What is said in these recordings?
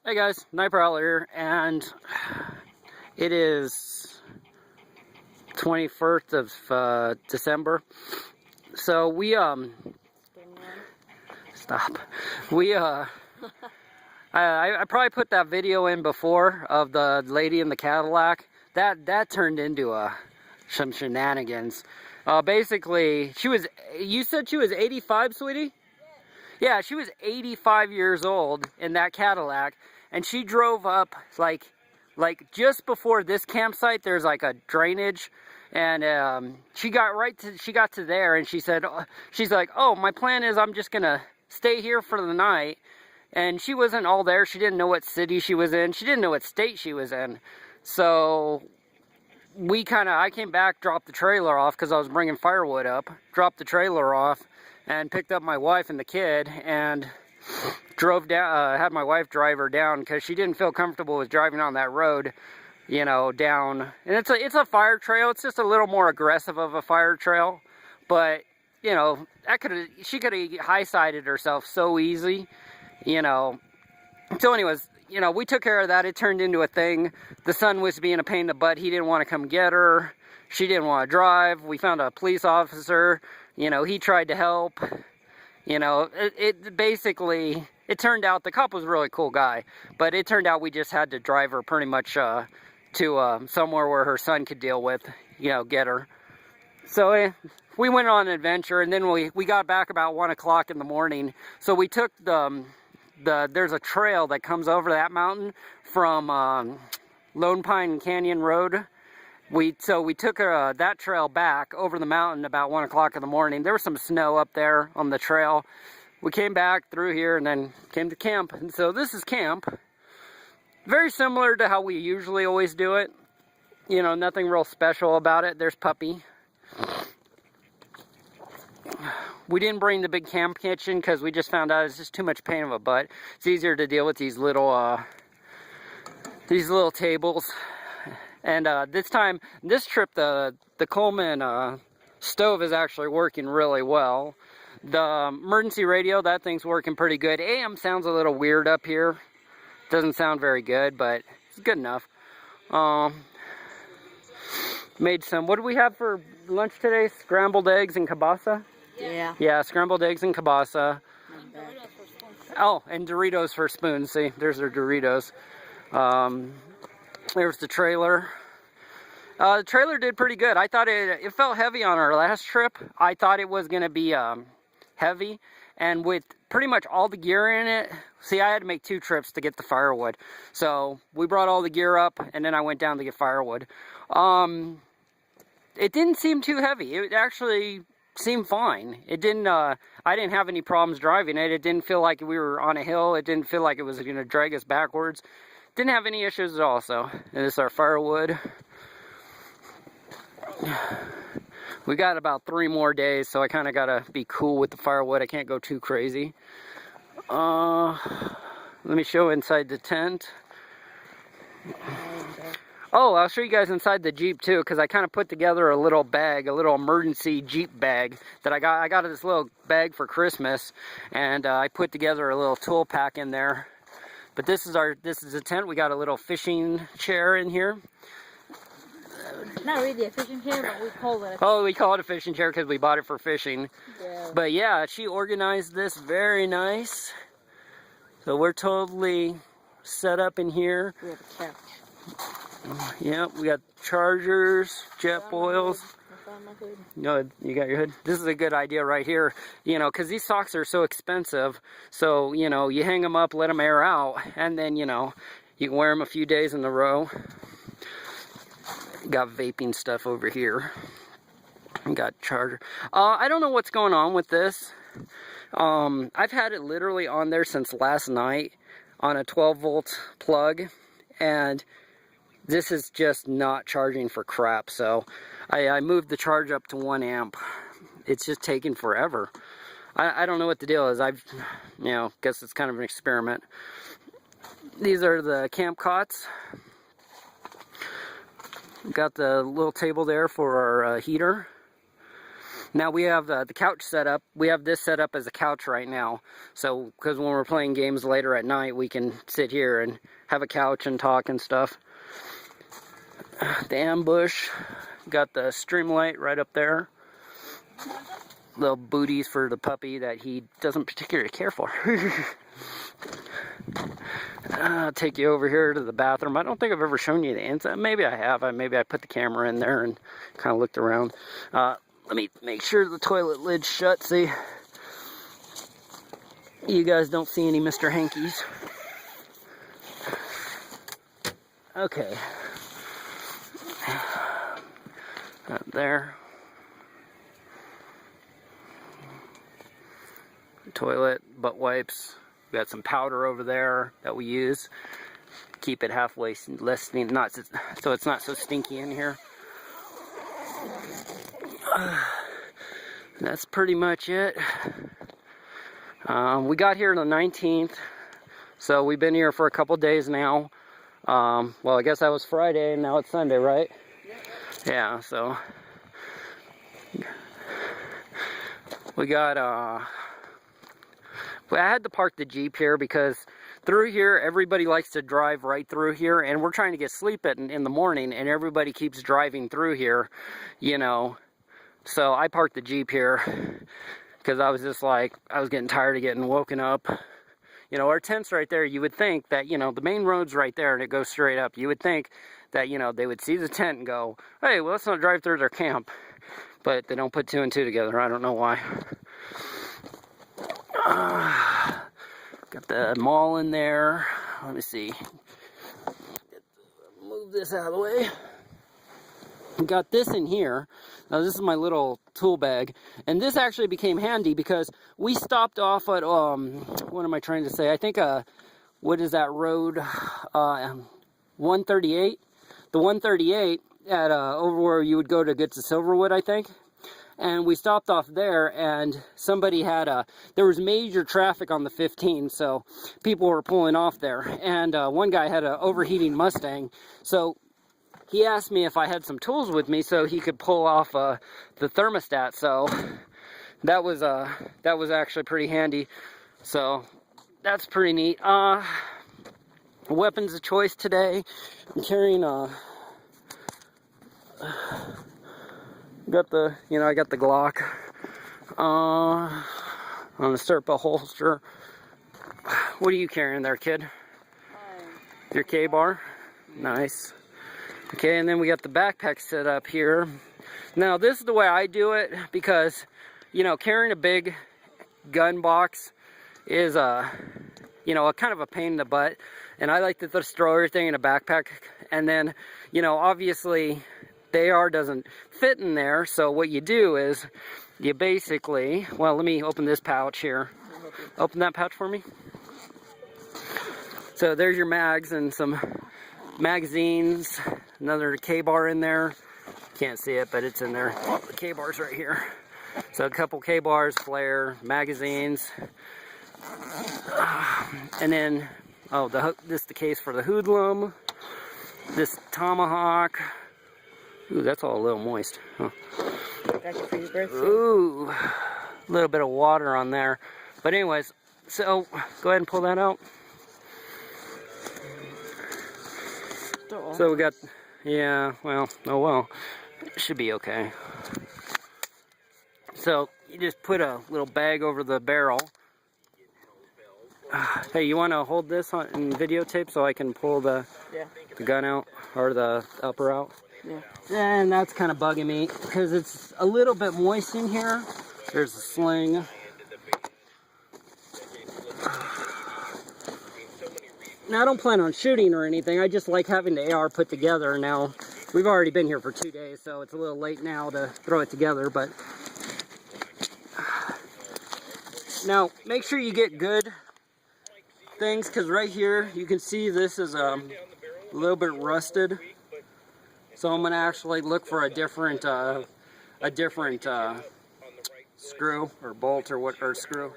Hey guys, Night Prowler here, and it is 21st of December. So we stop. I probably put that video in before of the lady in the Cadillac. That turned into some shenanigans. Basically, you said she was 85, sweetie? Yeah, she was 85 years old in that Cadillac, and she drove up like just before this campsite. There's like a drainage, and she got to there, and she said, she's like, oh, my plan is I'm just gonna stay here for the night. And she wasn't all there. She didn't know what city she was in. She didn't know what state she was in. So I came back, dropped the trailer off because I was bringing firewood up, dropped the trailer off, and picked up my wife and the kid, and drove down, had my wife drive her down because she didn't feel comfortable with driving on that road, you know, down. And it's a fire trail. It's just a little more aggressive of a fire trail, but you know, she could have high-sided herself so easy, you know. So anyways, you know, we took care of that. It turned into a thing. The son was being a pain in the butt. He didn't want to come get her. She didn't want to drive. We found a police officer. You know, he tried to help. You know, it basically, it turned out the cop was a really cool guy, but it turned out we just had to drive her pretty much to somewhere where her son could deal with, you know, get her. So we went on an adventure, and then we got back about 1 o'clock in the morning. So we took there's a trail that comes over that mountain from Lone Pine Canyon Road. We took that trail back over the mountain about 1 o'clock in the morning. There was some snow up there on the trail. We came back through here and then came to camp. And so this is camp. Very similar to how we usually always do it. You know, nothing real special about it. There's Puppy. We didn't bring the big camp kitchen because we just found out it's just too much pain in the butt. It's easier to deal with these little tables. And this trip, the Coleman stove is actually working really well. The emergency radio, that thing's working pretty good. AM sounds a little weird up here. Doesn't sound very good, but it's good enough. Made some, what do we have for lunch today? Scrambled eggs and kielbasa? Yeah. Yeah, scrambled eggs and kielbasa. Oh, and Doritos for spoons. See, there's their Doritos. There's the trailer. The trailer did pretty good. I thought it felt heavy on our last trip. I thought it was going to be heavy. And with pretty much all the gear in it, see, I had to make 2 trips to get the firewood. So we brought all the gear up, and then I went down to get firewood. It didn't seem too heavy. It actually seemed fine. It didn't, I didn't have any problems driving it. It didn't feel like we were on a hill. It didn't feel like it was going to drag us backwards. Didn't have any issues at all. So, and this is our firewood. We got about 3 more days, so I kind of got to be cool with the firewood. I can't go too crazy. Let me show inside the tent. Oh, I'll show you guys inside the Jeep too, because I kind of put together a little bag, a little emergency Jeep bag that I got. I got this little bag for Christmas, and I put together a little tool pack in there. But this is the tent. We got a little fishing chair in here. Not really a fishing chair, but we call it. Oh, we call it a fishing chair because we bought it for fishing. Yeah. But yeah, she organized this very nice. So we're totally set up in here. We have a couch. Yep, we got chargers, jet boils. No, you got your hood. This is a good idea right here, you know, because these socks are so expensive. So, you know, you hang them up, let them air out, and then, you know, you can wear them a few days in a row. Got vaping stuff over here. Got charger. I don't know what's going on with this. I've had it literally on there since last night on a 12-volt plug, and this is just not charging for crap. So I moved the charge up to 1 amp. It's just taking forever. I don't know what the deal is. You know, guess it's kind of an experiment. These are the camp cots. Got the little table there for our heater. Now we have the couch set up. We have this set up as a couch right now. So, because when we're playing games later at night, we can sit here and have a couch and talk and stuff. The ambush. Got the streamlight right up there. Little booties for the puppy that he doesn't particularly care for. I'll take you over here to the bathroom. I don't think I've ever shown you the inside. Maybe I have. Maybe I put the camera in there and kind of looked around. Let me make sure the toilet lid's shut. See, you guys don't see any Mr. Hankies. Okay. Up there. Toilet, butt wipes. We got some powder over there that we use. Keep it halfway less, not so it's not so stinky in here. That's pretty much it. We got here on the 19th, so we've been here for a couple days now. Well, I guess that was Friday, and now it's Sunday, right? Yeah, so we got I had to park the Jeep here because through here everybody likes to drive right through here, and we're trying to get sleep in the morning, and everybody keeps driving through here, you know. So I parked the Jeep here because I was just like, I was getting tired of getting woken up. You know, our tent's right there. You would think that, you know, the main road's right there and it goes straight up. You would think that, you know, they would see the tent and go, hey, well, let's not drive through their camp. But they don't put two and two together. I don't know why. Got the mall in there. Let me see. Move this out of the way. Got this in here. Now this is my little tool bag, and this actually became handy because we stopped off at what am I trying to say? I think what is that road? 138. The 138 at over where you would go to get to Silverwood, I think. And we stopped off there, and somebody had there was major traffic on the 15, so people were pulling off there. And one guy had an overheating Mustang, so he asked me if I had some tools with me so he could pull off the thermostat. So that was actually pretty handy. So that's pretty neat. Weapons of choice today. I'm carrying got the, you know, I got the Glock on the Serpa holster. What are you carrying there, kid? Your K-bar? Nice. Okay, and then we got the backpack set up here. Now, this is the way I do it because, you know, carrying a big gun box is, you know, a kind of a pain in the butt. And I like to just throw everything in a backpack. And then, you know, obviously, the AR doesn't fit in there. So what you do is you basically, well, let me open this pouch here. Open that pouch for me. So there's your mags and some magazines, another K-bar in there. Can't see it, but it's in there. The K-bar's right here. So a couple K-bars, flare, magazines, and then this is the case for the hoodlum. This tomahawk. Ooh, that's all a little moist. Huh. Ooh, a little bit of water on there. But anyways, so go ahead and pull that out. So we got, yeah, well, oh well, it should be okay. So you just put a little bag over the barrel. Hey, you want to hold this on in videotape so I can pull the gun out, or the upper out? Yeah. And that's kind of bugging me because it's a little bit moist in here. There's a sling. Now, I don't plan on shooting or anything. I just like having the AR put together. Now, we've already been here for 2 days, so it's a little late now to throw it together. But now, make sure you get good things, because right here, you can see this is a little bit rusted. So I'm going to actually look for a different screw or bolt or screw.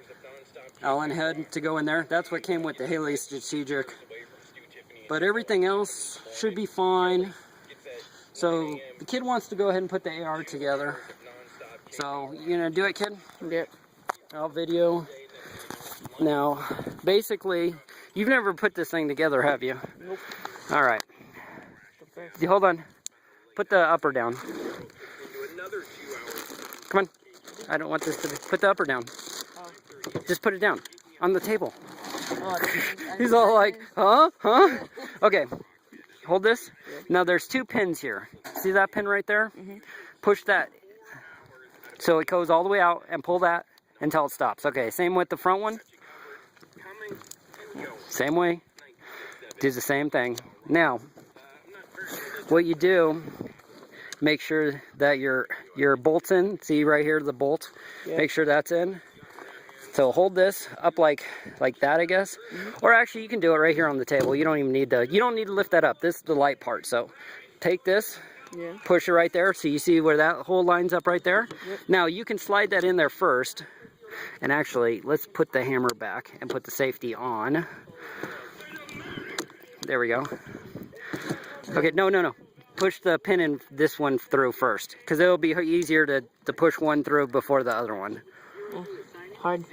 Allen head to go in there. That's what came with the Haley Strategic. But everything else should be fine. So the kid wants to go ahead and put the AR together. So, you gonna do it, kid? Yep. I'll video. Now, basically, you've never put this thing together, have you? Nope. All right. Hold on. Put the upper down. Come on. I don't want this to be... Put the upper down. Oh. Just put it down. On the table. Oh, He's all like, huh? Huh? Okay. Hold this. Now, there's 2 pins here. See that pin right there? Push that. So it goes all the way out and pull that until it stops. Okay, same with the front one. Same way. Do the same thing. Now, what you do, make sure that your bolt's in. See right here, the bolt. Yeah. Make sure that's in. So hold this up like that, I guess. Or actually, you can do it right here on the table. You don't even need to. You don't need to lift that up. This is the light part. So take this. Yeah. Push it right there. So you see where that hole lines up right there? Yep. Now you can slide that in there first. And actually, let's put the hammer back and put the safety on. There we go. Okay, no. Push the pin in this one through first. Because it'll be easier to push one through before the other one. Hard.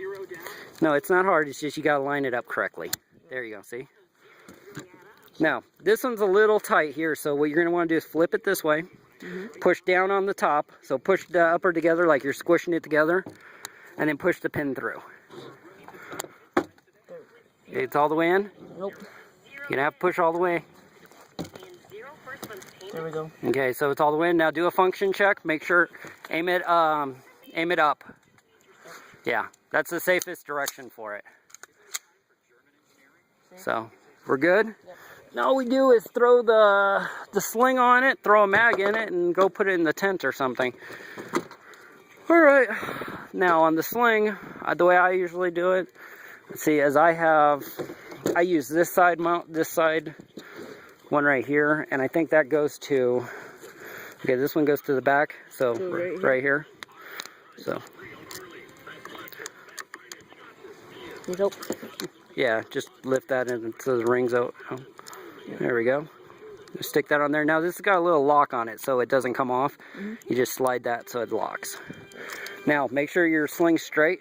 No, it's not hard. It's just you got to line it up correctly. There you go, see? Now, this one's a little tight here, so what you're going to want to do is flip it this way. Push down on the top. So push the upper together like you're squishing it together. And then push the pin through. It's all the way in? Nope. You're going to have to push all the way. There we go. Okay, so it's all the way in. Now do a function check. Make sure, aim it up. Yeah, that's the safest direction for it. So, we're good? Yep. Now all we do is throw the sling on it, throw a mag in it, and go put it in the tent or something. Alright, now on the sling, the way I usually do it, let's see, I use this side mount, this side one right here, and I think that goes to, okay, this one goes to the back, so right here. So, Nope. yeah, just lift that in so the rings out. Oh, there we go. Just stick that on there. Now this has got a little lock on it so it doesn't come off. You just slide that so it locks. Now make sure your sling's straight.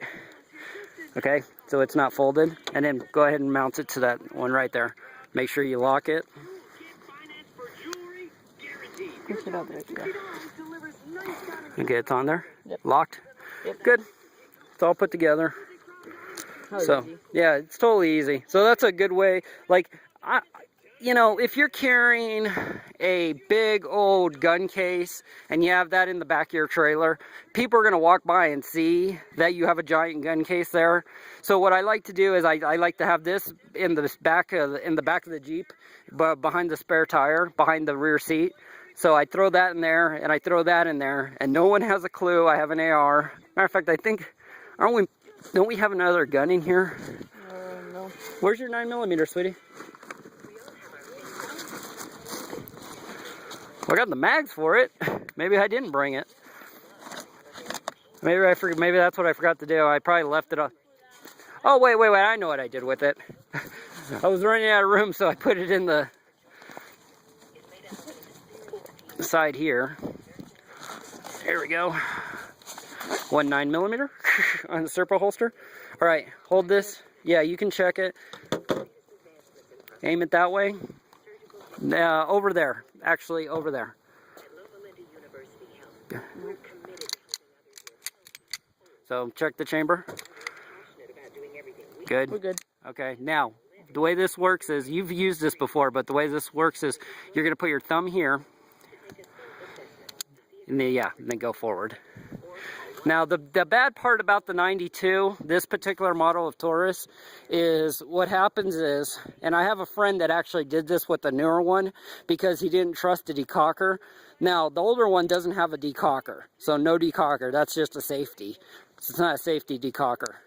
Okay, so it's not folded. And then go ahead and mount it to that one right there. Make sure you lock it. Push it out there. Okay, it's on there. Yep. Locked. Yep. Good. It's all put together. So Easy. yeah, it's totally easy. So that's a good way. Like, you know, if you're carrying a big old gun case and you have that in the back of your trailer, people are going to walk by and see that you have a giant gun case there. So what I like to do is I like to have this in the back of the Jeep, but behind the spare tire, behind the rear seat. So I throw that in there and I throw that in there, and no one has a clue I have an AR. Matter of fact, I think, don't we have another gun in here? No. Where's your 9mm, sweetie? Well, I got the mags for it. Maybe I didn't bring it. Maybe I forgot. Maybe that's what I forgot to do. I probably left it up. Oh, wait. I know what I did with it. I was running out of room, so I put it in the side here. There we go. 1 9mm on the Serpa holster. All right, hold this. Yeah, you can check it. Aim it that way. Over there. Actually, over there. So, check the chamber. Good. We're good. Okay, now, the way this works is, you've used this before, but the way this works is, you're going to put your thumb here. And then go forward. Now, the bad part about the 92, this particular model of Taurus, is what happens is, and I have a friend that actually did this with the newer one because he didn't trust the decocker. Now, the older one doesn't have a decocker, so no decocker. That's just a safety. It's not a safety decocker.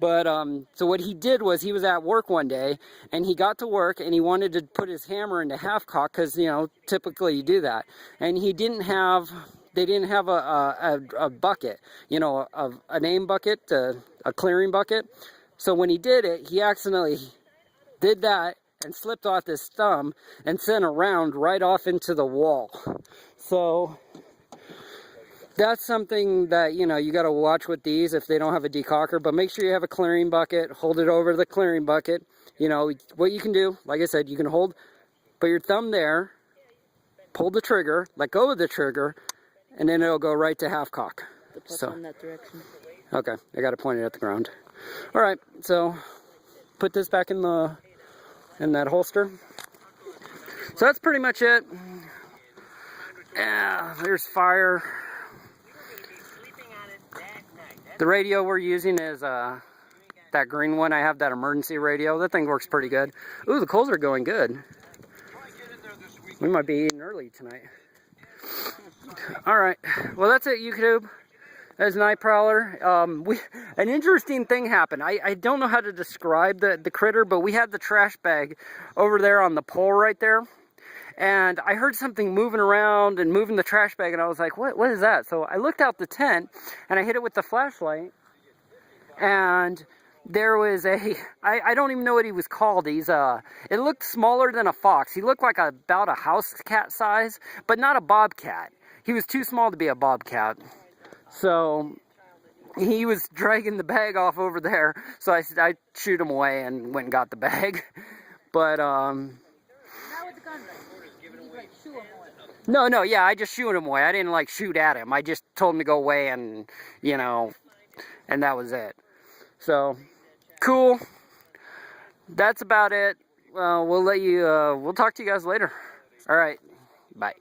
But, so what he did was he was at work one day, and he got to work, and he wanted to put his hammer into half cock, because, you know, typically you do that. And he didn't have... They didn't have a bucket, you know, an aim bucket, a clearing bucket. So when he did it, he accidentally did that and slipped off his thumb and sent a round right off into the wall. So that's something that, you know, you got to watch with these if they don't have a decocker. But make sure you have a clearing bucket. Hold it over the clearing bucket. You know, what you can do, like I said, you can put your thumb there, pull the trigger, let go of the trigger, and then it'll go right to half cock. So, in that direction. Okay, I got to point it at the ground. All right, so put this back in that holster. So that's pretty much it. Yeah, there's fire. The radio we're using is that green one. I have that emergency radio. That thing works pretty good. Ooh, the coals are going good. We might be eating early tonight. All right, well that's it, YouTube. That's Night Prowler. An interesting thing happened. I don't know how to describe the critter, but we had the trash bag over there on the pole right there. And I heard something moving around and moving the trash bag, and I was like, what is that? So I looked out the tent, and I hit it with the flashlight, and there was I don't even know what he was called. It looked smaller than a fox. He looked like about a house cat size, but not a bobcat. He was too small to be a bobcat. So he was dragging the bag off over there, so I shoot him away and went and got the bag. But Not with the gun, you like shoot him away. no, yeah, I just shoot him away. I didn't like shoot at him. I just told him to go away, and you know, and that was it. So cool. That's about it. We'll talk to you guys later. All right, bye.